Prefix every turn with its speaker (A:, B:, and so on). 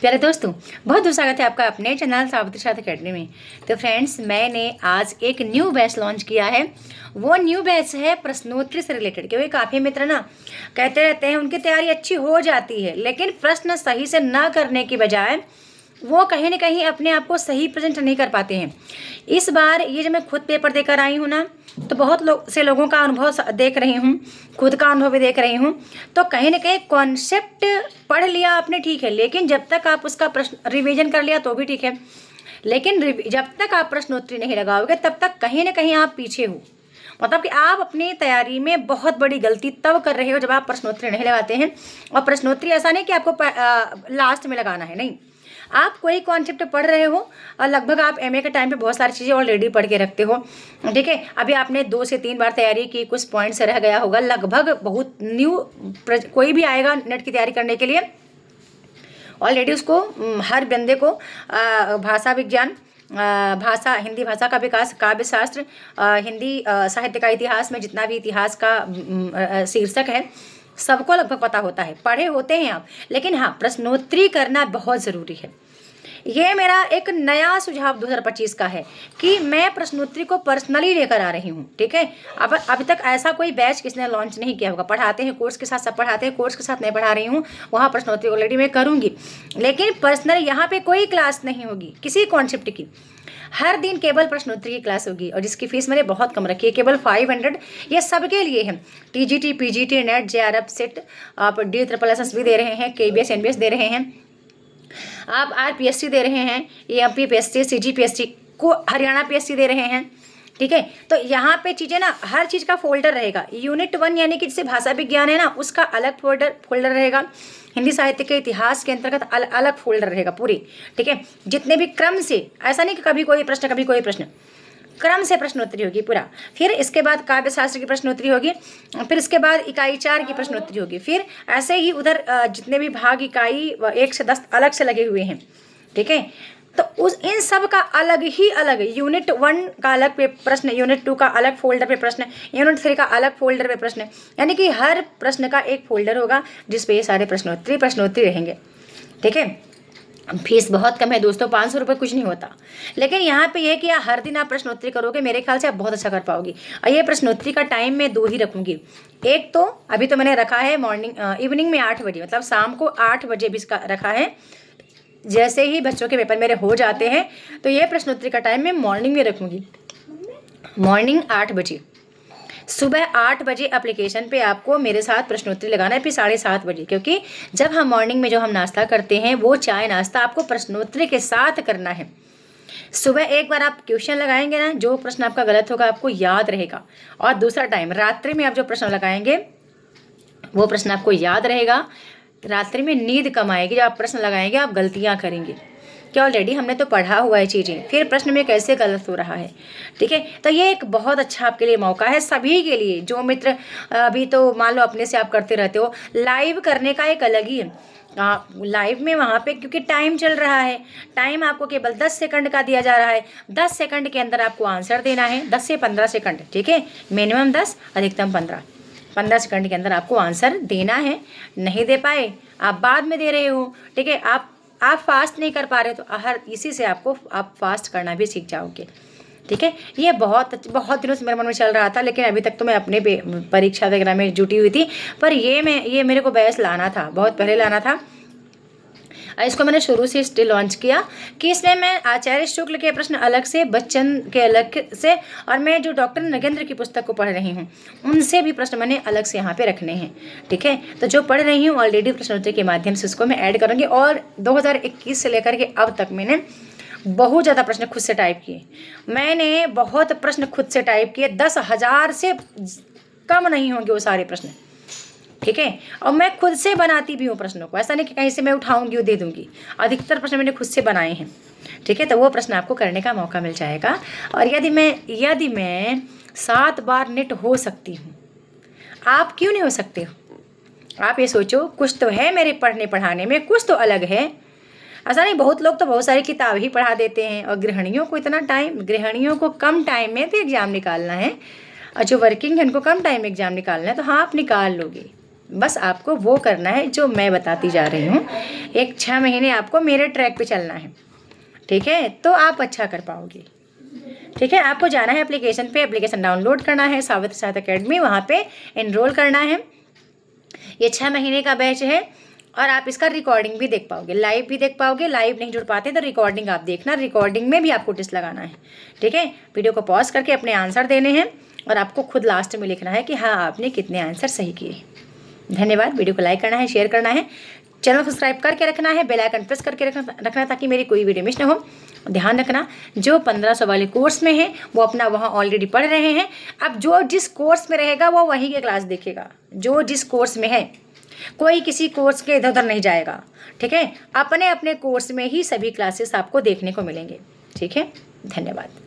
A: प्यारे दोस्तों, बहुत बहुत स्वागत है आपका अपने चैनल सावित्री साथ अकेडमी में। तो फ्रेंड्स, मैंने आज एक न्यू बैच लॉन्च किया है। वो न्यू बैच है प्रश्नोत्तरी से रिलेटेड, क्योंकि काफ़ी मित्र ना कहते रहते हैं उनकी तैयारी अच्छी हो जाती है, लेकिन प्रश्न सही से ना करने की बजाय वो कहीं ना कहीं अपने आप को सही प्रेजेंट नहीं कर पाते हैं। इस बार ये जब मैं खुद पेपर देकर आई हूँ ना, तो बहुत लोगों का अनुभव देख रही हूँ, खुद का अनुभव भी देख रही हूँ। तो कहीं ना कहीं कॉन्सेप्ट पढ़ लिया आपने, ठीक है, लेकिन जब तक आप उसका प्रश्न रिवीजन कर लिया तो भी ठीक है, लेकिन जब तक आप प्रश्नोत्तरी नहीं लगाओगे तब तक कहीं ना कहीं आप पीछे हो। मतलब कि आप अपनी तैयारी में बहुत बड़ी गलती तब कर रहे हो जब आप प्रश्नोत्तरी नहीं लगाते हैं। और प्रश्नोत्तरी ऐसा नहीं कि आपको लास्ट में लगाना है, नहीं। आप कोई कॉन्सेप्ट पढ़ रहे हो और लगभग आप एमए के टाइम पे बहुत सारी चीज़ें ऑलरेडी पढ़ के रखते हो, ठीक है। अभी आपने 2 से 3 बार तैयारी की, कुछ पॉइंट्स रह गया होगा, लगभग बहुत न्यू कोई भी आएगा नेट की तैयारी करने के लिए ऑलरेडी उसको हर बंदे को भाषा विज्ञान, भाषा, हिंदी भाषा का विकास, काव्य शास्त्र, हिंदी साहित्य का इतिहास में जितना भी इतिहास का शीर्षक है सबको लगभग पता होता है, पढ़े होते हैं आप। लेकिन हाँ, प्रश्नोत्तरी करना बहुत ज़रूरी है। ये मेरा एक नया सुझाव 2025 का है कि मैं प्रश्नोत्तरी को पर्सनली लेकर आ रही हूँ, ठीक है। अब अभी तक ऐसा कोई बैच किसने लॉन्च नहीं किया होगा। पढ़ाते हैं कोर्स के साथ, सब पढ़ाते हैं, कोर्स के साथ नहीं पढ़ा रही हूँ, वहाँ प्रश्नोत्तरी ऑलरेडी मैं करूँगी, लेकिन पर्सनली यहाँ पे कोई क्लास नहीं होगी किसी कॉन्सेप्ट की। हर दिन केवल प्रश्नोत्तरी की क्लास होगी और जिसकी फीस मैंने बहुत कम रखी है, केवल 500। ये सबके लिए है। TGT, PGT, net, JRF, set, आप DSSS भी दे रहे हैं, KBS, NBS दे रहे हैं, आप RPSC दे रहे हैं, MP PSC, CGPSC को हरियाणा PSC दे रहे हैं, ठीक है। तो यहाँ पे चीज़ें ना, हर चीज़ का फोल्डर रहेगा। यूनिट 1 यानी कि जैसे भाषा विज्ञान है ना, उसका अलग फोल्डर रहेगा। हिंदी साहित्य के इतिहास के अंतर्गत अलग फोल्डर रहेगा पूरी, ठीक है। जितने भी क्रम से, ऐसा नहीं कि कभी कोई प्रश्न कभी कोई प्रश्न, क्रम से प्रश्नोत्तरी होगी पूरा। फिर इसके बाद काव्य शास्त्र की प्रश्नोत्तरी होगी, फिर इसके बाद इकाई 4 की प्रश्नोत्तरी होगी, फिर ऐसे ही उधर जितने भी भाग इकाई 1 से 10 अलग से लगे हुए हैं, ठीक है। तो उस इन सब का अलग ही अलग, यूनिट 1 का अलग पे प्रश्न, यूनिट 2 का अलग फोल्डर पे प्रश्न, यूनिट 3 का अलग फोल्डर पे प्रश्न, यानी कि हर प्रश्न का एक फोल्डर होगा जिसपे ये सारे प्रश्नोत्तरी रहेंगे, ठीक है। फीस बहुत कम है दोस्तों, 500 रुपये कुछ नहीं होता। लेकिन यहाँ पे ये कि हर दिन आप प्रश्नोत्तरी करोगे, मेरे ख्याल से आप बहुत अच्छा कर पाओगी। और ये प्रश्नोत्तरी का टाइम मैं 2 ही रखूँगी। एक तो अभी तो मैंने रखा है इवनिंग में 8 बजे, मतलब शाम को 8 बजे भी इसका रखा है। जैसे ही बच्चों के पेपर मेरे हो जाते हैं तो ये प्रश्नोत्तरी का टाइम मैं मॉर्निंग में रखूँगी, मॉर्निंग 8 बजे। सुबह 8 बजे एप्लीकेशन पे आपको मेरे साथ प्रश्नोत्तरी लगाना है, फिर 7:30 बजे, क्योंकि जब हम मॉर्निंग में जो हम नाश्ता करते हैं वो चाय नाश्ता आपको प्रश्नोत्तरी के साथ करना है। सुबह एक बार आप क्वेश्चन लगाएंगे ना, जो प्रश्न आपका गलत होगा आपको याद रहेगा। और दूसरा टाइम रात्रि में आप जो प्रश्न लगाएंगे वो प्रश्न आपको याद रहेगा। रात्रि में नींद कम आएगी, जब आप प्रश्न लगाएंगे आप गलतियाँ करेंगे, कि ऑलरेडी हमने तो पढ़ा हुआ है चीज़ें, फिर प्रश्न में कैसे गलत हो रहा है, ठीक है। तो ये एक बहुत अच्छा आपके लिए मौका है, सभी के लिए। जो मित्र अभी तो मान लो अपने से आप करते रहते हो, लाइव करने का एक अलग ही है। लाइव में वहाँ पे क्योंकि टाइम चल रहा है, टाइम आपको केवल 10 सेकंड का दिया जा रहा है। 10 सेकंड के अंदर आपको आंसर देना है, 10 से 15 सेकंड, ठीक है। मिनिमम 10, अधिकतम 15 सेकंड के अंदर आपको आंसर देना है। नहीं दे पाए, आप बाद में दे रहे हो, ठीक है। आप फास्ट नहीं कर पा रहे तो हर इसी से आप फास्ट करना भी सीख जाओगे, ठीक है। ये बहुत दिनों से मेरे मन में चल रहा था, लेकिन अभी तक तो मैं अपने परीक्षा वगैरह में जुटी हुई थी। पर ये मेरे को बैच लाना था, बहुत पहले लाना था। इसको मैंने शुरू से इसलिए लॉन्च किया कि इसमें मैं आचार्य शुक्ल के प्रश्न अलग से, बच्चन के अलग से, और मैं जो डॉक्टर नगेंद्र की पुस्तक को पढ़ रही हूँ उनसे भी प्रश्न मैंने अलग से यहाँ पे रखने हैं, ठीक है। तो जो पढ़ रही हूँ ऑलरेडी प्रश्नोत्तरी के माध्यम से उसको मैं ऐड करूँगी। और 2021 से लेकर के अब तक मैंने बहुत ज़्यादा प्रश्न खुद से टाइप किए। मैंने बहुत प्रश्न खुद से टाइप किए, 10,000 से कम नहीं होंगे वो सारे प्रश्न, ठीक है। और मैं खुद से बनाती भी हूँ प्रश्नों को, ऐसा नहीं कि कहीं से मैं उठाऊंगी और दे दूंगी। अधिकतर प्रश्न मैंने खुद से बनाए हैं, ठीक है। तो वो प्रश्न आपको करने का मौका मिल जाएगा। और यदि मैं 7 बार नेट हो सकती हूँ, आप क्यों नहीं हो सकते हो? आप ये सोचो, कुछ तो है मेरे पढ़ने पढ़ाने में, कुछ तो अलग है। ऐसा नहीं, बहुत लोग तो बहुत सारी किताब ही पढ़ा देते हैं। और गृहिणियों को इतना टाइम, गृहिणियों को कम टाइम में तो एग्ज़ाम निकालना है, और जो वर्किंग है उनको कम टाइम में एग्ज़ाम निकालना है, तो हाँ आप निकाल लोगे, बस आपको वो करना है जो मैं बताती जा रही हूँ। एक 6 महीने आपको मेरे ट्रैक पे चलना है, ठीक है, तो आप अच्छा कर पाओगे। ठीक है, आपको जाना है एप्लीकेशन पे, एप्लीकेशन डाउनलोड करना है सावित्री साथ अकेडमी, वहाँ पे एनरोल करना है। ये 6 महीने का बैच है और आप इसका रिकॉर्डिंग भी देख पाओगे, लाइव भी देख पाओगे। लाइव नहीं जुड़ पाते तो रिकॉर्डिंग आप देखना, रिकॉर्डिंग में भी आपको टेस्ट लगाना है। ठीक है, वीडियो को पॉज करके अपने आंसर देने हैं और आपको खुद लास्ट में लिखना है कि हाँ आपने कितने आंसर सही किए। धन्यवाद। वीडियो को लाइक करना है, शेयर करना है, चैनल सब्सक्राइब करके रखना है, बेल आइकन प्रेस करके रखना ताकि मेरी कोई वीडियो मिस ना हो। ध्यान रखना, जो 1500 वाले कोर्स में है वो अपना वहाँ ऑलरेडी पढ़ रहे हैं। अब जो जिस कोर्स में रहेगा वो वहीं की क्लास देखेगा, जो जिस कोर्स में है। कोई किसी कोर्स के इधर उधर नहीं जाएगा। ठीक है, अपने अपने कोर्स में ही सभी क्लासेस आपको देखने को मिलेंगे। ठीक है, धन्यवाद।